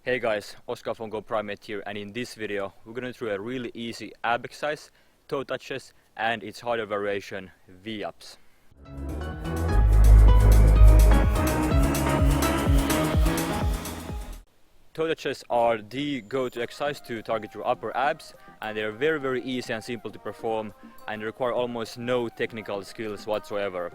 Hey guys, Oskar from GoPrimate here, and in this video we're going to do a really easy ab exercise, toe touches and its harder variation, V-ups. Toe touches are the go-to exercise to target your upper abs, and they're very easy and simple to perform, and require almost no technical skills whatsoever.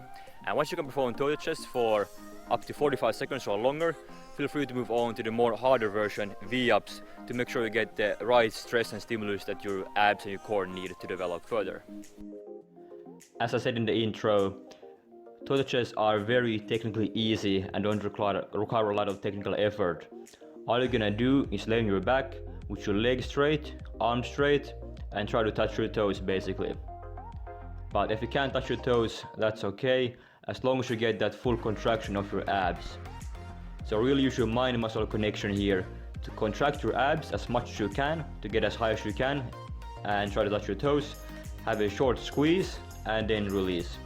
And once you can perform toe touches for up to 45 seconds or longer, feel free to move on to the more harder version, V-ups, to make sure you get the right stress and stimulus that your abs and your core need to develop further. As I said in the intro, toe touches are very technically easy and don't require a lot of technical effort. All you're gonna do is lay on your back with your legs straight, arms straight, and try to touch your toes basically. But if you can't touch your toes, that's okay, as long as you get that full contraction of your abs. So really use your mind-muscle connection here to contract your abs as much as you can, to get as high as you can, and try to touch your toes. Have a short squeeze and then release.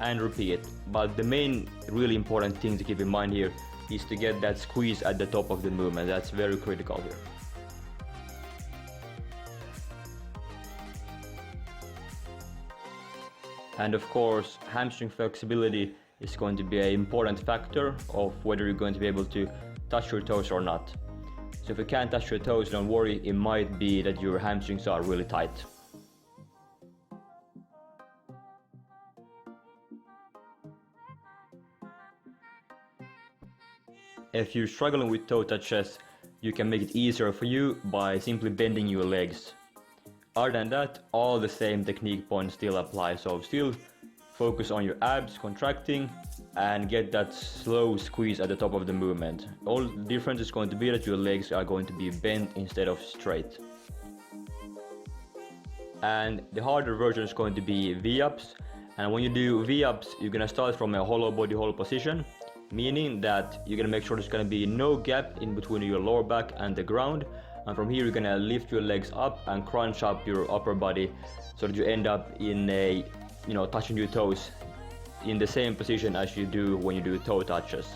And repeat. But the main really important thing to keep in mind here is to get that squeeze at the top of the movement. That's very critical here. And of course, hamstring flexibility is going to be an important factor of whether you're going to be able to touch your toes or not. So if you can't touch your toes, don't worry, it might be that your hamstrings are really tight. If you're struggling with toe touches, you can make it easier for you by simply bending your legs. Other than that, all the same technique points still apply, so still focus on your abs contracting and get that slow squeeze at the top of the movement. All the difference is going to be that your legs are going to be bent instead of straight. And the harder version is going to be V-ups, and when you do V-ups, you're gonna start from a hollow body hold position, meaning that you're gonna make sure there's gonna be no gap in between your lower back and the ground, and from here you're gonna lift your legs up and crunch up your upper body so that you end up in a, touching your toes in the same position as you do when you do toe touches.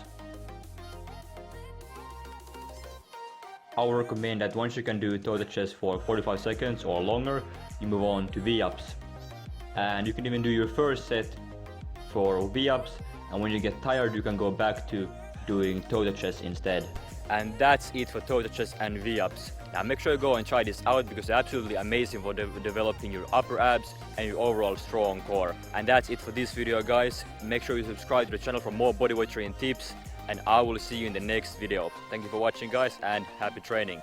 I would recommend that once you can do toe touches for 45 seconds or longer, you move on to V-ups. And you can even do your first set for V-ups, and when you get tired you can go back to doing toe touches instead. And that's it for toe touches and V-ups. Now make sure you go and try this out because they're absolutely amazing for developing your upper abs and your overall strong core. And that's it for this video guys. Make sure you subscribe to the channel for more bodyweight training tips, and I will see you in the next video. Thank you for watching guys, and happy training.